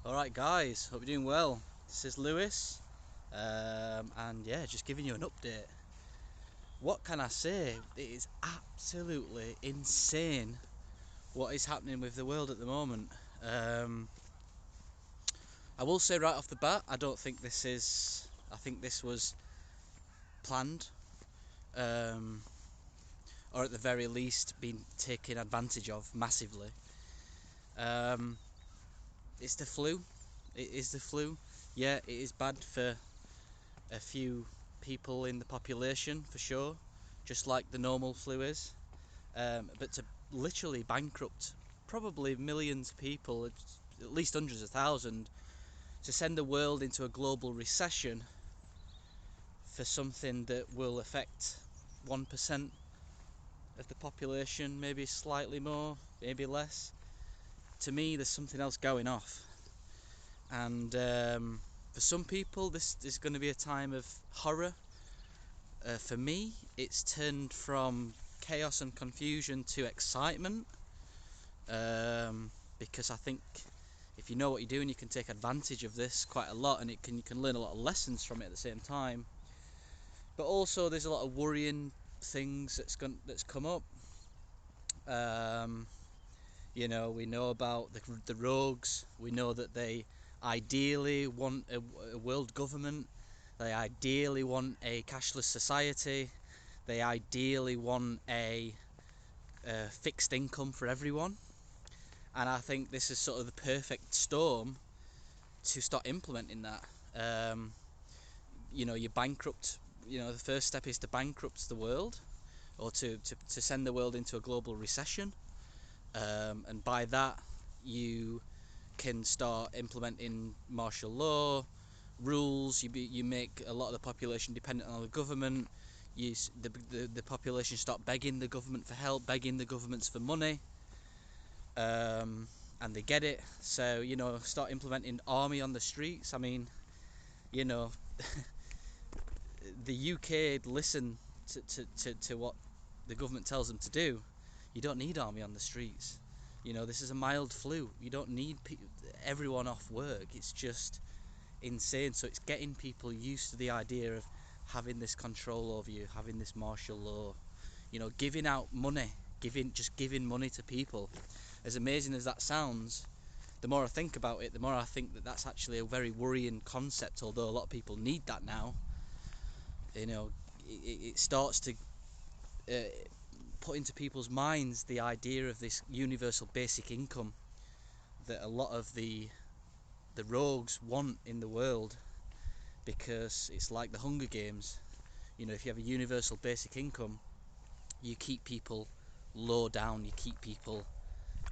Alright guys, hope you're doing well. This is Lewis, and yeah, just giving you an update. What can I say? It is absolutely insane what is happening with the world at the moment. I will say right off the bat, I think this was planned, or at the very least been taken advantage of massively. It's the flu. It is the flu. Yeah, it is bad for a few people in the population for sure, just like the normal flu is. But to literally bankrupt probably millions of people, at least hundreds of thousands, to send the world into a global recession for something that will affect 1% of the population, maybe slightly more, maybe less. To me, there's something else going off. And for some people, this is going to be a time of horror. For me, it's turned from chaos and confusion to excitement, because I think if you know what you're doing, you can take advantage of this quite a lot, and you can learn a lot of lessons from it at the same time. But also, there's a lot of worrying things that's come up. We know about the rogues. We know that they ideally want a world government. They ideally want a cashless society. They ideally want a fixed income for everyone. And I think this is sort of the perfect storm to start implementing that. You bankrupt. The first step is to bankrupt the world, or to send the world into a global recession. And by that, you can start implementing martial law rules. You make a lot of the population dependent on the government. The population start begging the government for help, begging the governments for money, and they get it. So start implementing army on the streets. I mean, the UK listen to what the government tells them to do. You don't need army on the streets. This is a mild flu. You don't need everyone off work. It's just insane. So it's getting people used to the idea of having this control over you, having this martial law. Giving out money, giving money to people. As amazing as that sounds, the more I think about it, the more I think that that's actually a very worrying concept. Although a lot of people need that now. It starts to put into people's minds the idea of this universal basic income that a lot of the rogues want in the world, because it's like the Hunger Games. If you have a universal basic income, you keep people low down, you keep people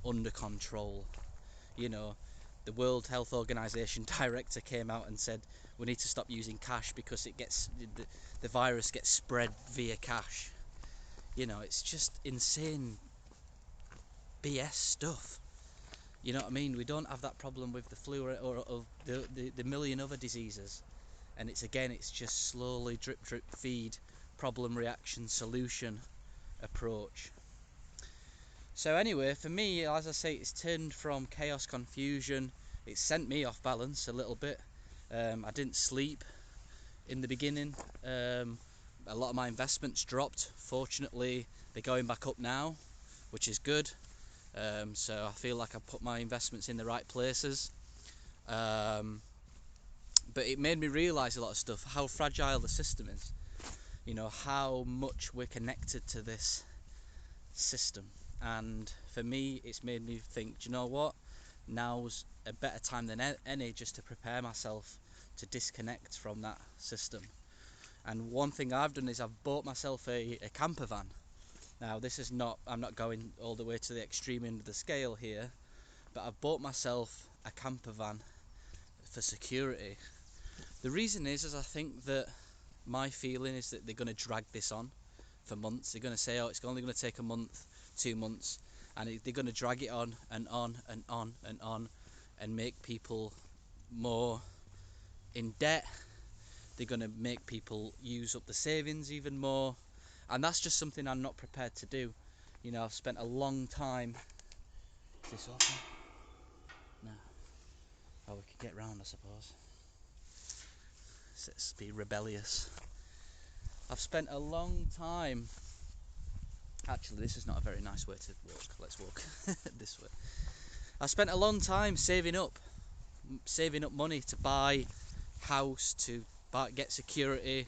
under control. The World Health Organization director came out and said we need to stop using cash because the virus gets spread via cash. It's just insane BS stuff. You know what I mean? We don't have that problem with the flu or the million other diseases. And it's just slowly drip feed, problem reaction solution approach. So anyway, for me, as I say, it's turned from chaos, confusion. It sent me off balance a little bit. I didn't sleep in the beginning. A lot of my investments dropped. Fortunately, they're going back up now, which is good. So I feel like I put my investments in the right places. But it made me realise a lot of stuff, how fragile the system is. How much we're connected to this system. And for me, it's made me think, do you know what? Now's a better time than any just to prepare myself to disconnect from that system. And one thing I've done is I've bought myself a camper van. Now, I'm not going all the way to the extreme end of the scale here, but I've bought myself a camper van for security. The reason is I think that my feeling is that they're going to drag this on for months. They're going to say, oh, it's only going to take a month, 2 months, and they're going to drag it on and on and on and on and make people more in debt. They're going to make people use up the savings even more, and that's just something I'm not prepared to do. I've spent a long time. Is this open? No. Well, we could get round, I suppose. Let's be rebellious. I've spent a long time. Actually, this is not a very nice way to walk. Let's walk this way. I spent a long time saving up money to buy house, to get security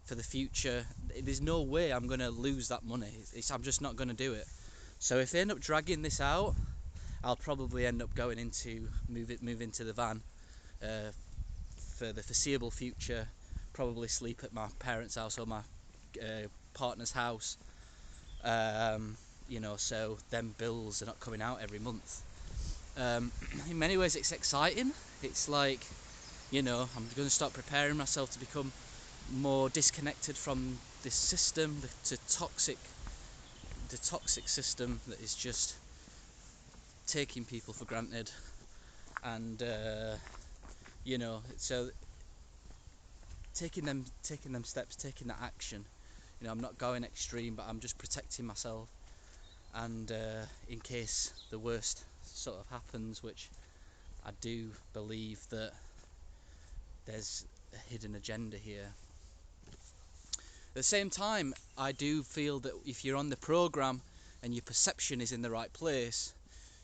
for the future. There's no way I'm going to lose that money. I'm just not going to do it. So if they end up dragging this out, I'll probably end up going into move into the van for the foreseeable future. Probably sleep at my parents' house or my partner's house. You know, so them bills are not coming out every month. In many ways, it's exciting. It's like, you know, I'm going to start preparing myself to become more disconnected from this system, the toxic system that is just taking people for granted. And you know, so taking them steps, taking that action. You know, I'm not going extreme, but I'm just protecting myself. And in case the worst sort of happens, which I do believe that there's a hidden agenda here. At the same time, I do feel that if you're on the program and your perception is in the right place,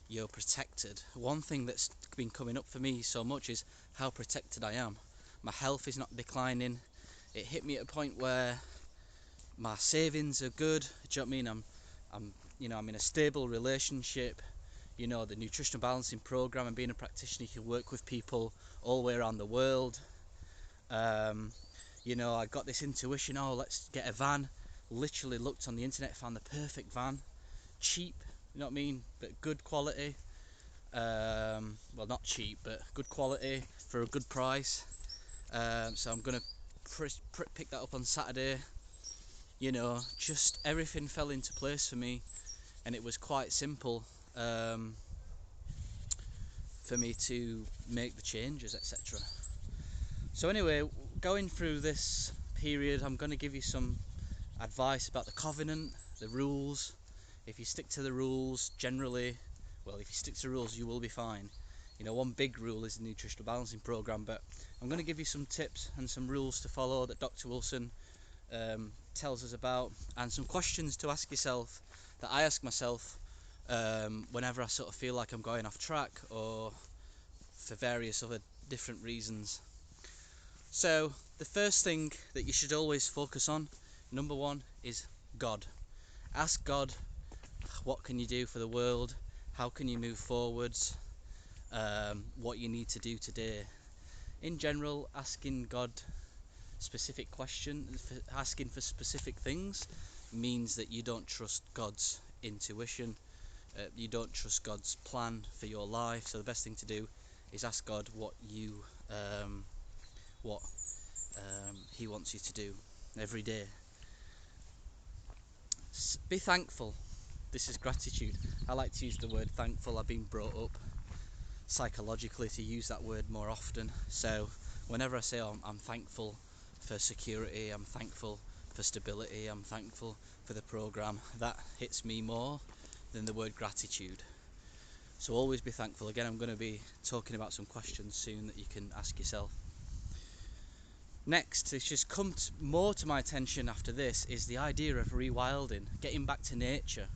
you're protected. One thing that's been coming up for me so much is how protected I am. My health is not declining. It hit me at a point where my savings are good. Do you know what I mean? I'm in a stable relationship. You know, the Nutritional Balancing program and being a practitioner, you can work with people all the way around the world. You know, I got this intuition, oh, let's get a van. Literally looked on the internet, found the perfect van. Cheap, you know what I mean, but good quality. Well, not cheap, but good quality for a good price. So I'm gonna pick that up on Saturday. You know, just everything fell into place for me, and it was quite simple for me to make the changes, etc. So anyway, going through this period, I'm going to give you some advice about the covenant, the rules. If you stick to the rules, generally, well, if you stick to the rules, you will be fine. You know, one big rule is the Nutritional Balancing Program, but I'm going to give you some tips and some rules to follow that Dr. Wilson tells us about, and some questions to ask yourself that I ask myself whenever I sort of feel like I'm going off track or for various other different reasons. So the first thing that you should always focus on, number one, is God. Ask God, what can you do for the world? How can you move forwards? What you need to do today. In general, asking God specific questions, asking for specific things, means that you don't trust God's intuition. You don't trust God's plan for your life. So the best thing to do is ask God what He wants you to do every day. Be thankful. This is gratitude. I like to use the word thankful. I've been brought up psychologically to use that word more often. So whenever I say, oh, I'm thankful for security, I'm thankful for stability, I'm thankful for the program, that hits me more than the word gratitude. So always be thankful. Again, I'm going to be talking about some questions soon that you can ask yourself. Next, it's just come more to my attention after this, is the idea of rewilding, getting back to nature.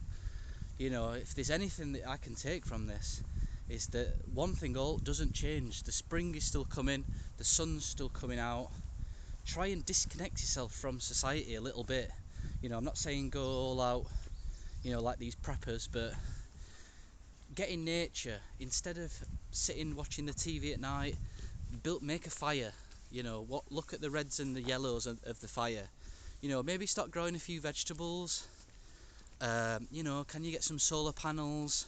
You know, if there's anything that I can take from this, is that one thing doesn't change. The spring is still coming, the sun's still coming out. Try and disconnect yourself from society a little bit. You know, I'm not saying go all out, you know, like these preppers, but get in nature. Instead of sitting watching the TV at night, make a fire. You know, look at the reds and the yellows of the fire. You know, maybe start growing a few vegetables. You know, can you get some solar panels?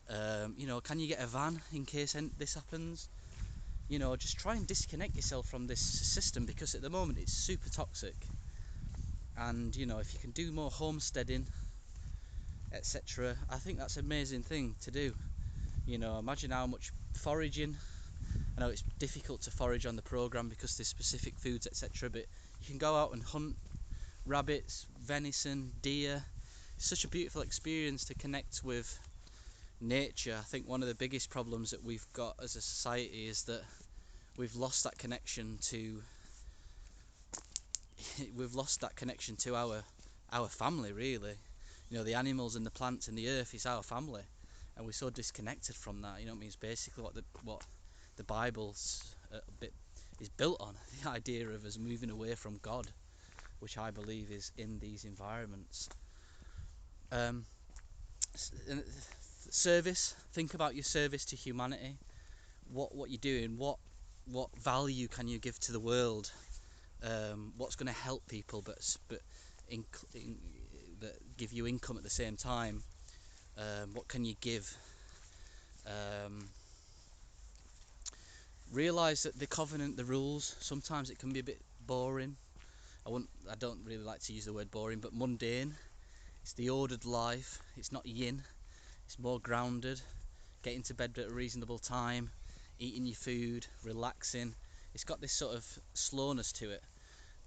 You know, can you get a van in case this happens? You know, just try and disconnect yourself from this system, because at the moment it's super toxic. And you know, if you can do more homesteading, etc., I think that's an amazing thing to do. You know, imagine how much foraging. I know it's difficult to forage on the program because there's specific foods, etc., but you can go out and hunt rabbits, venison, deer. It's such a beautiful experience to connect with nature, I think one of the biggest problems that we've got as a society is that we've lost that connection to our family, really. You know, the animals and the plants and the earth is our family, and we're so disconnected from that. You know what I mean? It's basically what the Bible's a bit is built on, the idea of us moving away from God, which I believe is in these environments. Service. Think about your service to humanity. What you're doing. What value can you give to the world? What's going to help people, but that give you income at the same time? What can you give? Realise that the covenant, the rules, sometimes it can be a bit boring. I don't really like to use the word boring, but mundane. It's the ordered life. It's not yin. It's more grounded. Getting to bed at a reasonable time, eating your food, relaxing. It's got this sort of slowness to it.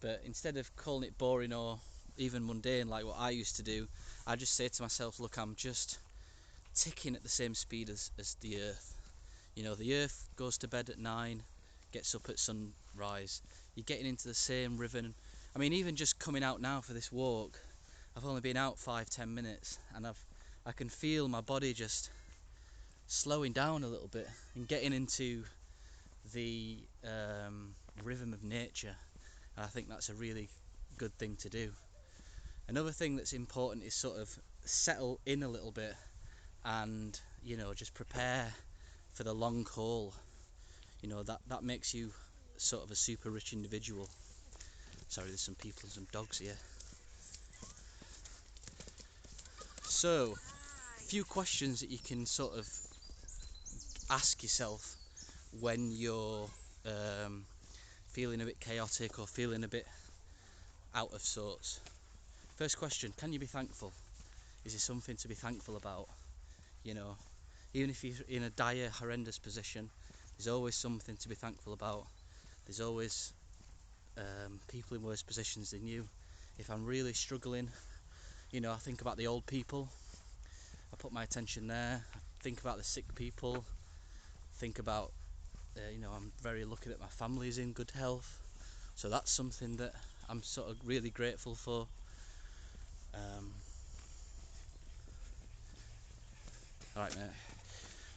But instead of calling it boring or even mundane like what I used to do, I just say to myself, look, I'm just ticking at the same speed as the earth. You know, the earth goes to bed at 9, gets up at sunrise. You're getting into the same rhythm. I mean, even just coming out now for this walk, I've only been out 5-10 minutes, and I can feel my body just slowing down a little bit and getting into the rhythm of nature. And I think that's a really good thing to do. Another thing that's important is sort of settle in a little bit and, you know, just prepare for the long haul. You know, that makes you sort of a super rich individual. Sorry, there's some people and some dogs here. So, a few questions that you can sort of ask yourself when you're feeling a bit chaotic or feeling a bit out of sorts. First question, can you be thankful? Is there something to be thankful about? You know, even if you're in a dire, horrendous position, there's always something to be thankful about. There's always people in worse positions than you. If I'm really struggling, you know, I think about the old people. I put my attention there. I think about the sick people. Think about, you know, I'm very lucky that my family is in good health. So that's something that I'm sort of really grateful for. Alright, mate.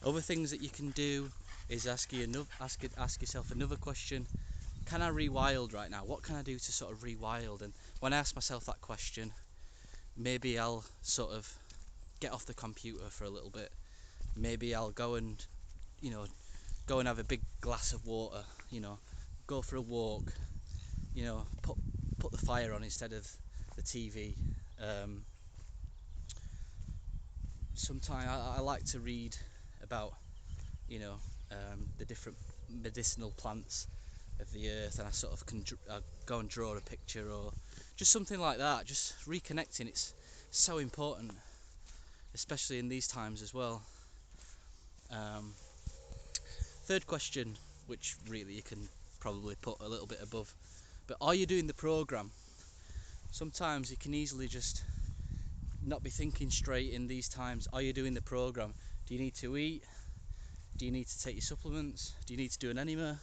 Other things that you can do is ask yourself another question. Can I rewild right now? What can I do to sort of rewild? And when I ask myself that question, maybe I'll sort of get off the computer for a little bit. Maybe I'll go and, you know, go and have a big glass of water, you know, go for a walk, you know, put the fire on instead of the TV. Sometimes I like to read about, you know, the different medicinal plants of the earth, and I sort of can go and draw a picture or just something like that. Just reconnecting, it's so important, especially in these times as well. Third question, which really you can probably put a little bit above, but are you doing the program? Sometimes you can easily just not be thinking straight in these times. Are you doing the program? Do you need to eat? Do you need to take your supplements? Do you need to do an enema?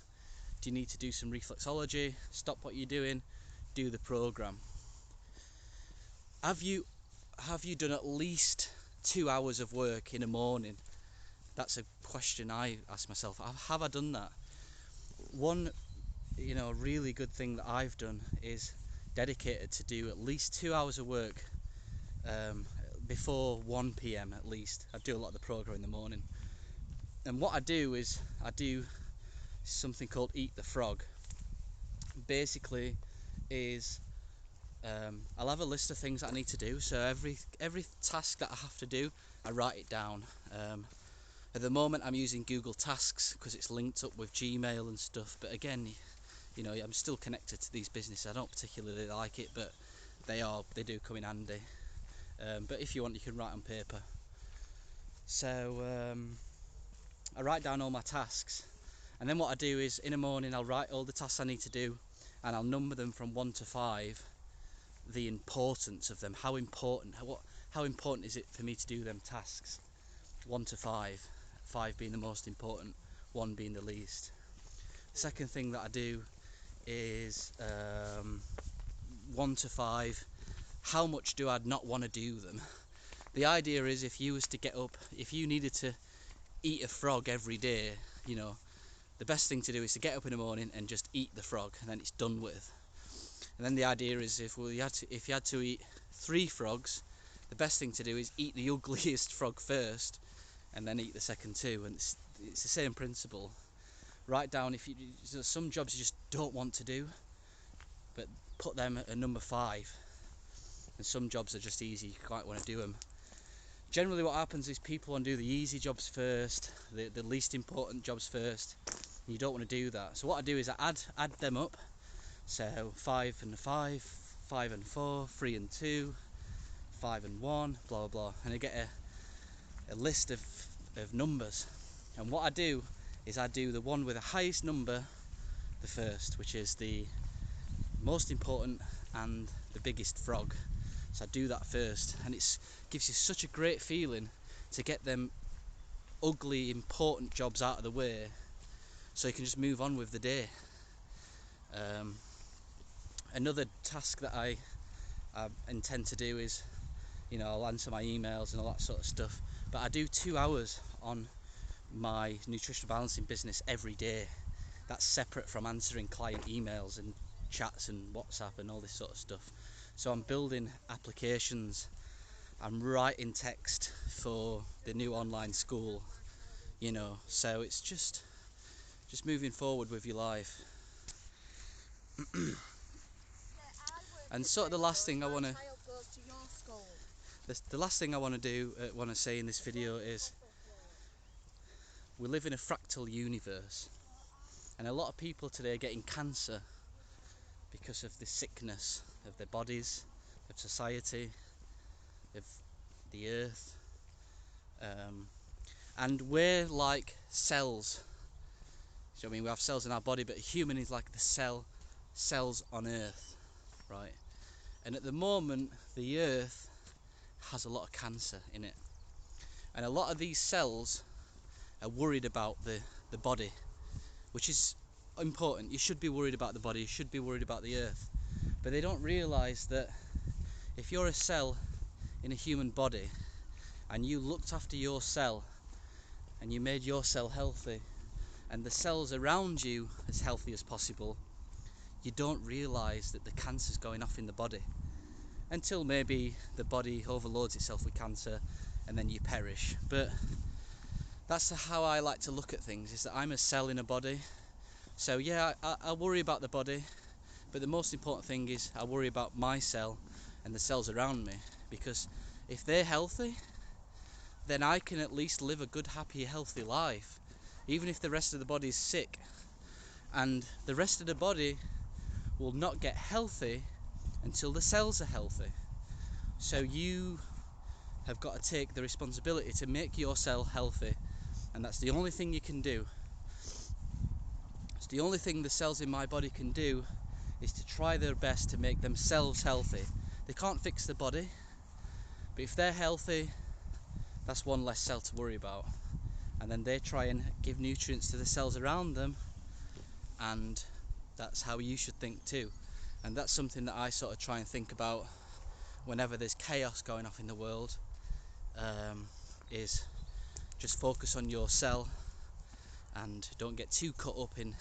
Do you need to do some reflexology? Stop what you're doing, do the program. Have you done at least 2 hours of work in a morning? That's a question I ask myself. Have I done that? One, you know, really good thing that I've done is dedicated to do at least 2 hours of work before 1 p.m. at least. I do a lot of the program in the morning. And what I do is I do something called Eat the Frog. Basically is I'll have a list of things that I need to do. So every task that I have to do, I write it down. At the moment I'm using Google Tasks because it's linked up with Gmail and stuff, but again, you know, I'm still connected to these businesses. I don't particularly like it, but they do come in handy. But if you want, you can write on paper. So I write down all my tasks, and then what I do is in the morning I'll write all the tasks I need to do, and I'll number them from 1 to 5, the importance of them. How important is it for me to do them tasks? 1 to 5, 5 being the most important, 1 being the least. The second thing that I do is 1 to 5, how much do I not want to do them? The idea is, if you was to get up, if you needed to eat a frog every day, you know, the best thing to do is to get up in the morning and just eat the frog, and then it's done with. And then the idea is, if you had to eat 3 frogs, the best thing to do is eat the ugliest frog first, and then eat the second 2. And it's the same principle. Write down, if you, some jobs you just don't want to do, but put them at number 5. And some jobs are just easy, you quite want to do them. Generally what happens is people want to do the easy jobs first, the least important jobs first. You don't want to do that. So what I do is I add them up. So 5 and 5, 5 and 4, 3 and 2, 5 and 1, blah blah blah. And I get a list of numbers. And what I do is I do the one with the highest number the first, which is the most important and the biggest frog. So I do that first, and it gives you such a great feeling to get them ugly important jobs out of the way, so you can just move on with the day. Another task that I intend to do is, you know, I'll answer my emails and all that sort of stuff, but I do 2 hours on my nutritional balancing business every day. That's separate from answering client emails and chats and WhatsApp and all this sort of stuff. So I'm building applications, I'm writing text for the new online school, you know, so it's just moving forward with your life. And sort of the last thing I want to want to say in this video is, we live in a fractal universe, and a lot of people today are getting cancer because of the sickness of their bodies, of society, of the earth. And we're like cells. So I mean, we have cells in our body, but a human is like the cells on earth, right? And at the moment, the earth has a lot of cancer in it, and a lot of these cells are worried about the body, which is important. You should be worried about the body, you should be worried about the earth, but they don't realize that if you're a cell in a human body and you looked after your cell and you made your cell healthy and the cells around you as healthy as possible, you don't realize that the cancer's going off in the body, until maybe the body overloads itself with cancer and then you perish. But that's how I like to look at things, is that I'm a cell in a body. So yeah, I worry about the body, but the most important thing is I worry about my cell and the cells around me, because if they're healthy, then I can at least live a good, happy, healthy life, even if the rest of the body is sick. And the rest of the body will not get healthy until the cells are healthy. So you have got to take the responsibility to make your cell healthy, and that's the only thing you can do. It's the only thing the cells in my body can do, is to try their best to make themselves healthy. They can't fix the body, but if they're healthy, that's one less cell to worry about. And then they try and give nutrients to the cells around them, and that's how you should think too. And that's something that I sort of try and think about whenever there's chaos going off in the world, is just focus on your cell and don't get too caught up in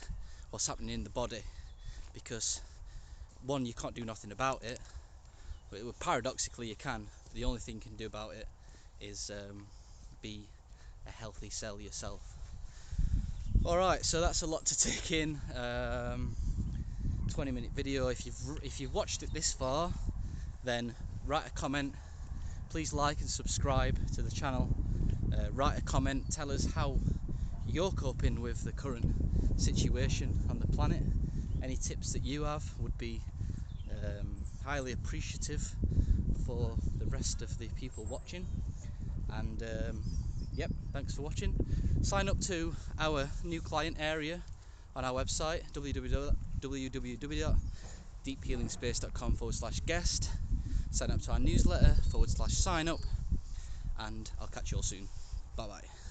what's happening in the body, because one, you can't do nothing about it, but paradoxically you can. The only thing you can do about it is be a healthy cell yourself. Alright, so that's a lot to take in. 20-minute video. If you've watched it this far, then write a comment. Please like and subscribe to the channel. Write a comment, tell us how you're coping with the current situation on the planet. Any tips that you have would be highly appreciative for the rest of the people watching. And yep, thanks for watching. Sign up to our new client area on our website, www.deephealingspace.com/guest. Sign up to our newsletter /sign up, and I'll catch you all soon. Bye bye.